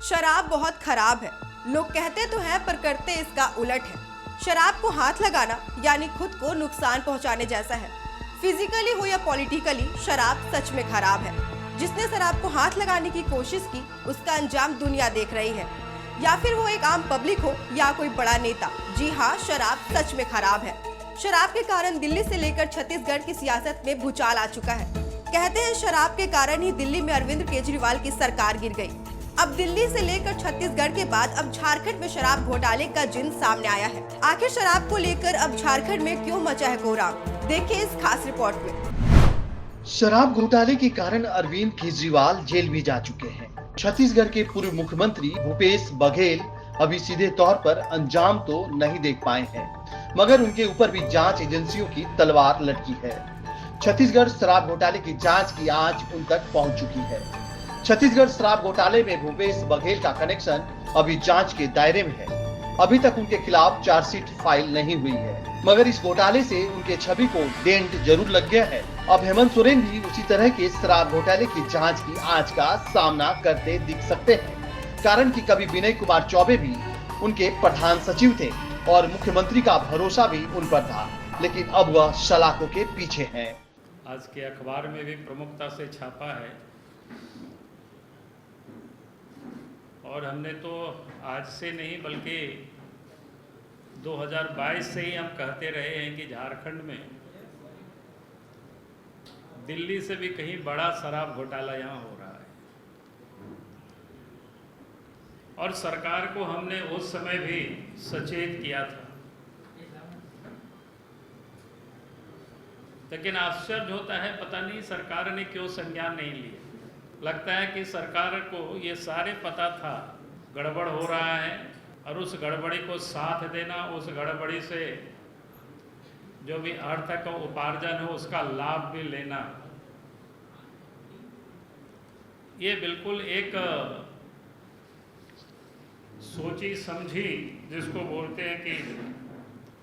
शराब बहुत खराब है। लोग कहते तो हैं पर करते इसका उलट है। शराब को हाथ लगाना यानी खुद को नुकसान पहुंचाने जैसा है। फिजिकली हो या पॉलिटिकली शराब सच में खराब है। जिसने शराब को हाथ लगाने की कोशिश की उसका अंजाम दुनिया देख रही है। या फिर वो एक आम पब्लिक हो या कोई बड़ा नेता। जी हाँ, शराब सच में खराब है। शराब के कारण दिल्ली से लेकर छत्तीसगढ़ की सियासत में भूचाल आ चुका है। कहते हैं शराब के कारण ही दिल्ली में अरविंद केजरीवाल की सरकार गिर गई। अब दिल्ली से लेकर छत्तीसगढ़ के बाद अब झारखंड में शराब घोटाले का जिन सामने आया है। आखिर शराब को लेकर अब झारखंड में क्यों मचा है कोहराम, देखिए इस खास रिपोर्ट में। शराब घोटाले के कारण अरविंद केजरीवाल जेल भी जा चुके हैं। छत्तीसगढ़ के पूर्व मुख्यमंत्री भूपेश बघेल अभी सीधे तौर पर अंजाम तो नहीं देख पाए हैं, मगर उनके ऊपर भी जांच एजेंसियों की तलवार लटकी है। छत्तीसगढ़ शराब घोटाले की जांच की आंच उन तक पहुंच चुकी है। छत्तीसगढ़ शराब घोटाले में भूपेश बघेल का कनेक्शन अभी जांच के दायरे में है। अभी तक उनके खिलाफ चार्जशीट फाइल नहीं हुई है, मगर इस घोटाले से उनके छवि को डेंट जरूर लग गया है। अब हेमंत सोरेन भी उसी तरह के शराब घोटाले की जांच की आंच का सामना करते दिख सकते हैं। कारण कि कभी विनय कुमार चौबे भी उनके प्रधान सचिव थे और मुख्यमंत्री का भरोसा भी उन पर था, लेकिन अब वह सलाखों के पीछे हैं। आज के अखबार में भी प्रमुखता से छापा है और हमने तो आज से नहीं बल्कि 2022 से ही हम कहते रहे हैं कि झारखंड में दिल्ली से भी कहीं बड़ा शराब घोटाला यहाँ हो रहा है। और सरकार को हमने उस समय भी सचेत किया था, लेकिन आश्चर्य होता है पता नहीं सरकार ने क्यों संज्ञान नहीं लिया। लगता है कि सरकार को ये सारे पता था गड़बड़ हो रहा है और उस गड़बड़ी को साथ देना, उस गड़बड़ी से जो भी अर्थ का उपार्जन हो उसका लाभ भी लेना, ये बिल्कुल एक सोची समझी जिसको बोलते हैं कि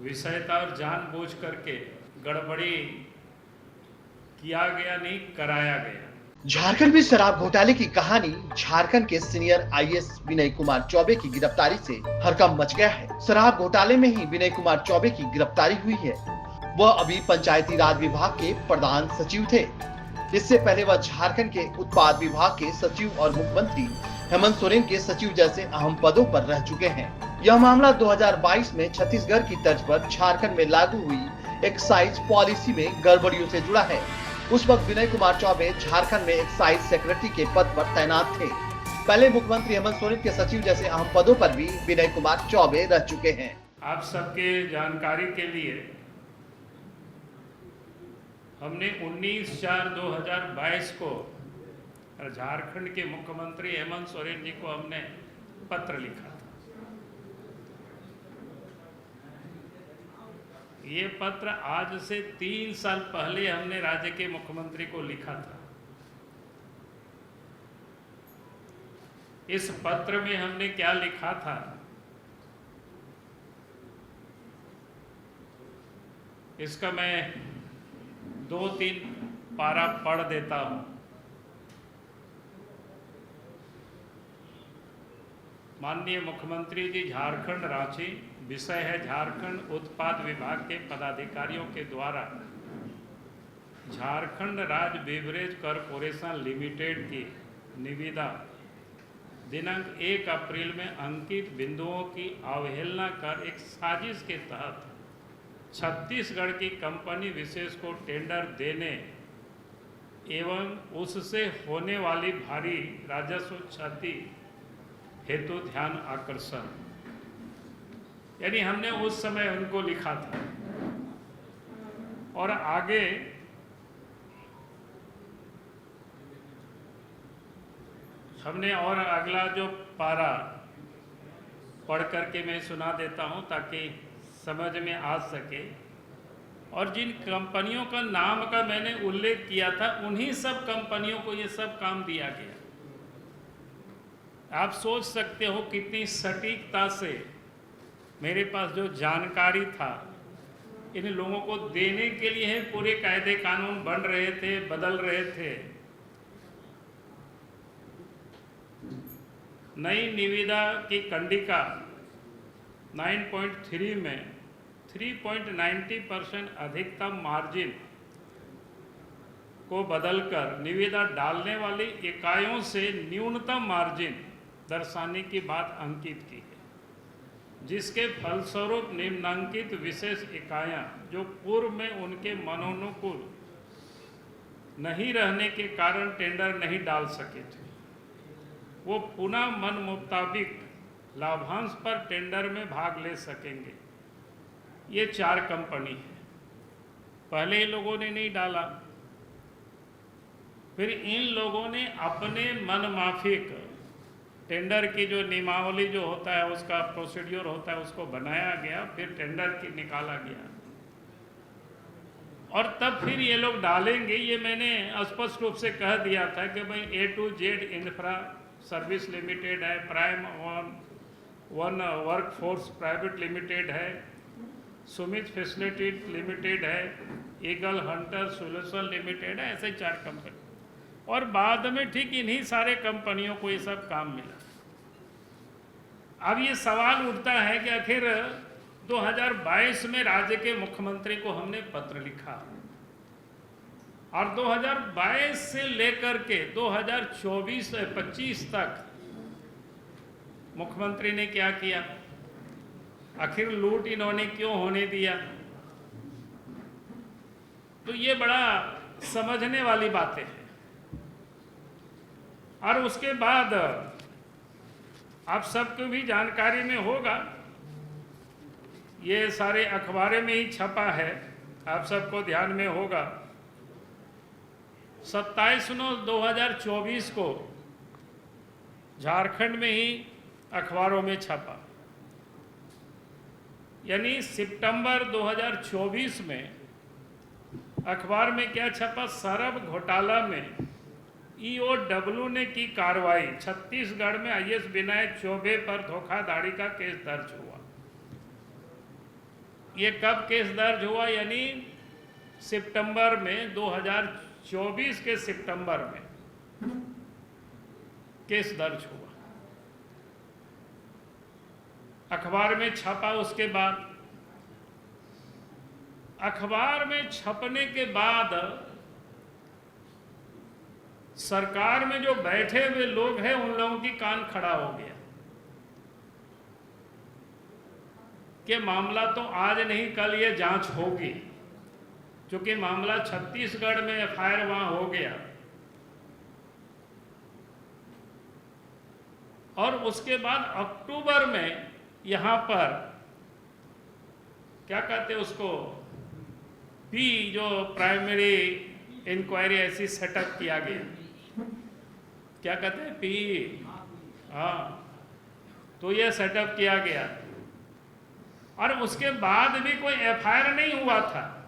विषयता और जानबूझ करके गड़बड़ी किया गया, नहीं कराया गया। झारखंड में शराब घोटाले की कहानी झारखंड के सीनियर आईएएस विनय कुमार चौबे की गिरफ्तारी से हड़कंप मच गया है। शराब घोटाले में ही विनय कुमार चौबे की गिरफ्तारी हुई है। वह अभी पंचायती राज विभाग के प्रधान सचिव थे। इससे पहले वह झारखंड के उत्पाद विभाग के सचिव और मुख्यमंत्री हेमंत सोरेन के सचिव जैसे अहम पदों पर रह चुके हैं। यह मामला 2022 में छत्तीसगढ़ की तर्ज पर झारखंड में लागू हुई एक्साइज पॉलिसी में गड़बड़ियों से जुड़ा है। उस वक्त विनय कुमार चौबे झारखंड में एक्साइज सेक्रेटरी के पद पर तैनात थे। पहले मुख्यमंत्री हेमंत सोरेन के सचिव जैसे अहम पदों पर भी विनय कुमार चौबे रह चुके हैं। आप सबके जानकारी के लिए हमने 19/4/2022 को झारखंड के मुख्यमंत्री हेमंत सोरेन जी को हमने पत्र लिखा था। ये पत्र आज से 3 साल पहले हमने राज्य के मुख्यमंत्री को लिखा था। इस पत्र में हमने क्या लिखा था, इसका मैं 2-3 पारा पढ़ देता हूं। माननीय मुख्यमंत्री जी, झारखंड रांची, विषय है झारखंड उत्पाद विभाग के पदाधिकारियों के द्वारा झारखंड राज्य बेवरेज कॉरपोरेशन लिमिटेड की निविदा दिनांक 1 अप्रैल में अंकित बिंदुओं की अवहेलना कर एक साजिश के तहत छत्तीसगढ़ की कंपनी विशेष को टेंडर देने एवं उससे होने वाली भारी राजस्व क्षति हेतु ध्यान आकर्षण, यानी हमने उस समय उनको लिखा था। और आगे हमने और अगला जो पारा पढ़ करके मैं सुना देता हूं ताकि समझ में आ सके। और जिन कंपनियों का नाम का मैंने उल्लेख किया था उन्हीं सब कंपनियों को ये सब काम दिया गया। आप सोच सकते हो कितनी सटीकता से मेरे पास जो जानकारी था इन लोगों को देने के लिए पूरे कायदे कानून बन रहे थे, बदल रहे थे। नई निविदा की कंडिका 9.3 में 3.90% अधिकतम मार्जिन को बदलकर निविदा डालने वाली इकाइयों से न्यूनतम मार्जिन दर्शाने की बात अंकित की है, जिसके फलस्वरूप निम्नांकित विशेष इकाइयां जो पूर्व में उनके मनोनुकूल नहीं रहने के कारण टेंडर नहीं डाल सके थे, वो पुनः मन मुताबिक लाभांश पर टेंडर में भाग ले सकेंगे। ये 4 कंपनी है। पहले ही लोगों ने नहीं डाला, फिर इन लोगों ने अपने मन माफिक टेंडर की जो नियमावली जो होता है, उसका प्रोसीड्यूर होता है, उसको बनाया गया, फिर टेंडर की निकाला गया और तब फिर ये लोग डालेंगे। ये मैंने स्पष्ट रूप से कह दिया था कि भाई A to Z infra service limited है, prime one workforce private limited है, सुमित फैसिलिटी लिमिटेड है, ईगल हंटर सोल्यूशन लिमिटेड है, ऐसे 4 कंपनी। और बाद में ठीक इन्हीं सारे कंपनियों को ये सब काम मिला। अब ये सवाल उठता है कि आखिर 2022 में राज्य के मुख्यमंत्री को हमने पत्र लिखा और 2022 से लेकर के 2024-25 तक मुख्यमंत्री ने क्या किया, आखिर लूट इन्होंने क्यों होने दिया। तो ये बड़ा समझने वाली बातें हैं। और उसके बाद आप सबको भी जानकारी में होगा, ये सारे अखबारों में ही छपा है, आप सबको ध्यान में होगा। 27/9/2024 को झारखंड में ही अखबारों में छपा, यानी सितंबर 2024 में अखबार में क्या छपा, सरब घोटाला में EOW ने की कार्रवाई, छत्तीसगढ़ में IAS विनायक चौबे पर धोखाधड़ी का केस दर्ज हुआ। ये कब केस दर्ज हुआ, यानी सितंबर में 2024 के सितंबर में केस दर्ज हुआ, अखबार में छपा। उसके बाद अखबार में छपने के बाद सरकार में जो बैठे हुए लोग हैं उन लोगों की कान खड़ा हो गया कि मामला तो आज नहीं कल ये जांच होगी, क्योंकि मामला छत्तीसगढ़ में FIR वहां हो गया। और उसके बाद अक्टूबर में यहां पर क्या कहते हैं उसको, पी जो प्राइमरी इंक्वायरी ऐसी सेटअप किया गया, क्या कहते हैं पी, हाँ, तो ये सेटअप किया गया। और उसके बाद भी कोई FIR नहीं हुआ था।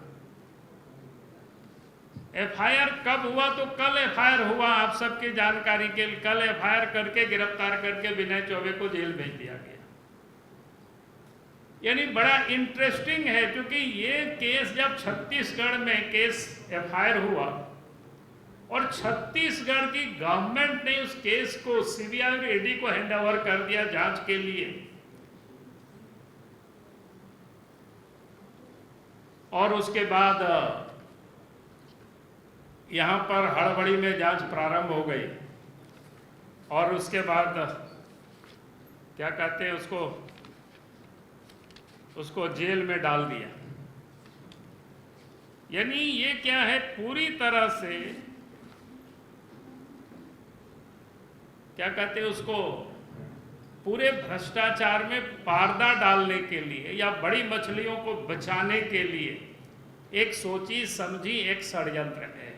FIR कब हुआ, तो कल FIR हुआ, आप सबकी जानकारी के लिए। कल FIR करके गिरफ्तार करके विनय चौबे को जेल भेज दिया गया। यानी बड़ा इंटरेस्टिंग है, क्योंकि ये केस जब छत्तीसगढ़ में केस FIR हुआ और छत्तीसगढ़ की गवर्नमेंट ने उस केस को CBI और ED को हैंडओवर कर दिया जांच के लिए, और उसके बाद यहां पर हड़बड़ी में जांच प्रारंभ हो गई और उसके बाद क्या कहते हैं उसको जेल में डाल दिया। यानी ये क्या है, पूरी तरह से क्या कहते हैं उसको, पूरे भ्रष्टाचार में पर्दा डालने के लिए या बड़ी मछलियों को बचाने के लिए एक सोची समझी एक षड्यंत्र है।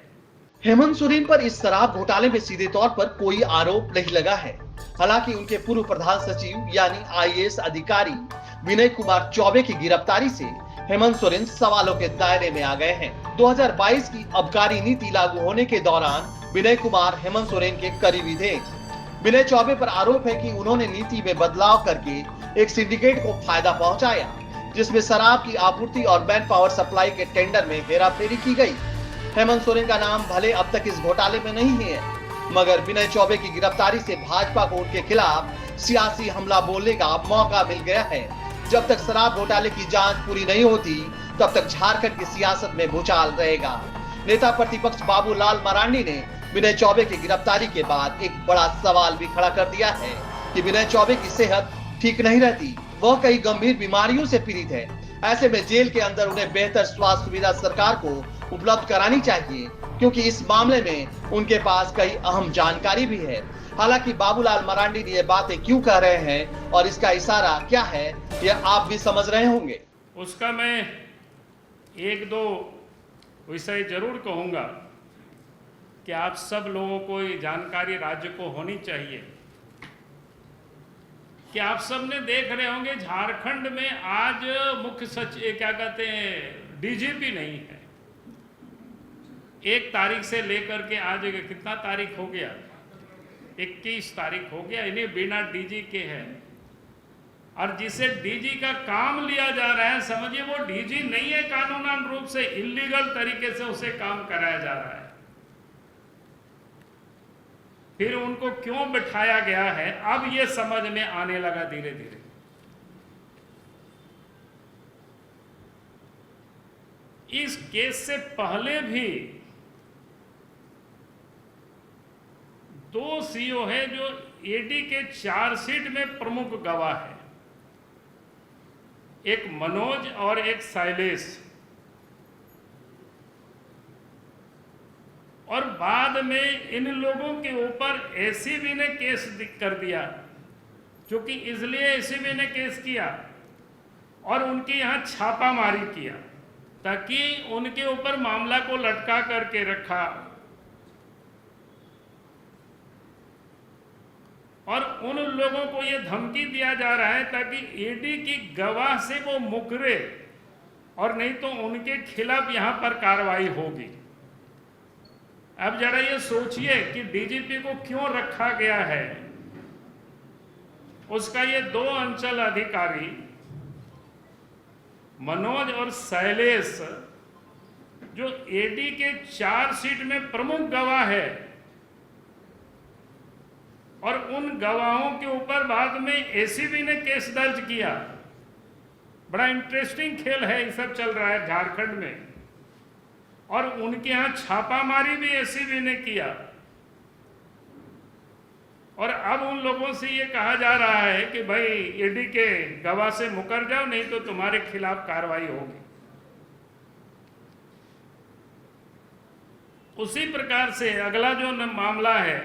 हेमंत सोरेन पर इस शराब घोटाले में सीधे तौर पर कोई आरोप नहीं लगा है। हालांकि उनके पूर्व प्रधान सचिव यानी IAS अधिकारी विनय कुमार चौबे की गिरफ्तारी से हेमंत सोरेन सवालों के दायरे में आ गए हैं। 2022 की आबकारी नीति लागू होने के दौरान विनय कुमार हेमंत सोरेन के करीबी थे। विनय चौबे पर आरोप है कि उन्होंने नीति में बदलाव करके एक सिंडिकेट को फायदा पहुंचाया, जिसमें शराब की आपूर्ति और मैन पावर सप्लाई के टेंडर में हेराफेरी की गई। हेमंत सोरेन का नाम भले अब तक इस घोटाले में नहीं है, मगर विनय चौबे की गिरफ्तारी से भाजपा को उनके खिलाफ सियासी हमला बोलने का मौका मिल गया है। जब तक शराब घोटाले की जांच पूरी नहीं होती तब तक झारखंड की सियासत में भूचाल रहेगा। नेता प्रतिपक्ष बाबूलाल मरांडी ने विनय चौबे की गिरफ्तारी के बाद एक बड़ा सवाल भी खड़ा कर दिया है कि विनय चौबे की सेहत ठीक नहीं रहती, वह कई गंभीर बीमारियों से पीड़ित है। ऐसे में जेल के अंदर उन्हें बेहतर स्वास्थ्य सुविधा सरकार को उपलब्ध करानी चाहिए, क्योंकि इस मामले में उनके पास कई अहम जानकारी भी है। हालांकि बाबूलाल मरांडी ये बातें क्यों कह रहे हैं और इसका इशारा क्या है, यह आप भी समझ रहे होंगे। उसका मैं एक दो विषय जरूर कहूँगा कि आप सब लोगों को ये जानकारी राज्य को होनी चाहिए कि आप सब ने देख रहे होंगे झारखंड में आज मुख्य सचिव क्या कहते हैं डीजीपी नहीं है। 1 तारीख से लेकर के आज कितना तारीख हो गया, 21 तारीख हो गया, इन्हें बिना डीजी के है। और जिसे डीजी का काम लिया जा रहा है, समझिए वो डीजी नहीं है, कानूनन रूप से इलीगल तरीके से उसे काम कराया जा रहा है। फिर उनको क्यों बिठाया गया है, अब ये समझ में आने लगा धीरे धीरे। इस केस से पहले भी 2 सीओ है जो ईडी के चार्जशीट में प्रमुख गवाह है, एक मनोज और एक शैलेश। और बाद में इन लोगों के ऊपर एसीबी ने केस कर दिया, क्योंकि इसलिए एसीबी ने केस किया और उनके यहाँ छापामारी किया ताकि उनके ऊपर मामला को लटका करके रखा और उन लोगों को ये धमकी दिया जा रहा है ताकि ईडी की गवाह से वो मुकरे और नहीं तो उनके खिलाफ यहां पर कार्रवाई होगी। अब जरा ये सोचिए कि डीजीपी को क्यों रखा गया है। उसका ये 2 अंचल अधिकारी मनोज और शैलेश जो ईडी के चार्जशीट में प्रमुख गवाह है और उन गवाहों के ऊपर बाद में एसीबी ने केस दर्ज किया। बड़ा इंटरेस्टिंग खेल है, ये सब चल रहा है झारखंड में। और उनके यहाँ छापामारी भी एसीबी ने किया और अब उन लोगों से ये कहा जा रहा है कि भाई ईडी के गवाह से मुकर जाओ, नहीं तो तुम्हारे खिलाफ कार्रवाई होगी। उसी प्रकार से अगला जो मामला है,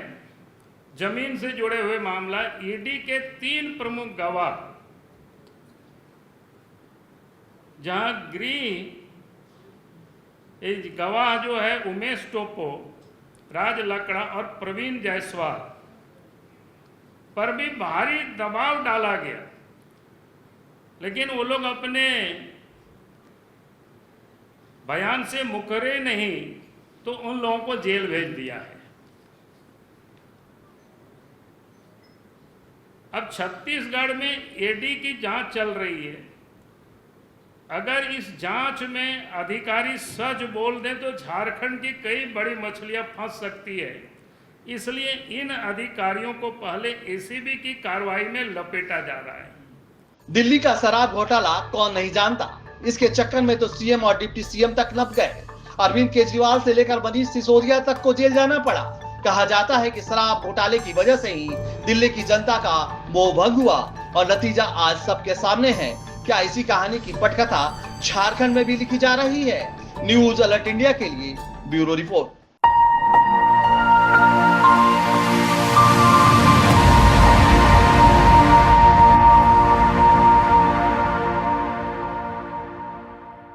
जमीन से जुड़े हुए मामला, ईडी के 3 प्रमुख गवाह, जहां गवाह जो है उमेश टोपो, राज लकड़ा और प्रवीण जायसवाल पर भी भारी दबाव डाला गया, लेकिन वो लोग अपने बयान से मुकरे नहीं तो उन लोगों को जेल भेज दिया है। अब छत्तीसगढ़ में ईडी की जांच चल रही है। अगर इस जांच में अधिकारी सच बोल दें तो झारखंड की कई बड़ी मछलियां फंस सकती है, इसलिए इन अधिकारियों को पहले एसीबी की कार्रवाई में लपेटा जा रहा है। दिल्ली का शराब घोटाला कौन नहीं जानता, इसके चक्कर में तो सीएम और डिप्टी सीएम तक नप गए। अरविंद केजरीवाल से लेकर मनीष सिसोदिया तक को जेल जाना पड़ा। कहा जाता है कि शराब घोटाले की वजह से ही दिल्ली की जनता का मोह भंग हुआ और नतीजा आज सबके सामने है। क्या इसी कहानी की पटकथा झारखंड में भी लिखी जा रही है? न्यूज अलर्ट इंडिया के लिए ब्यूरो रिपोर्ट।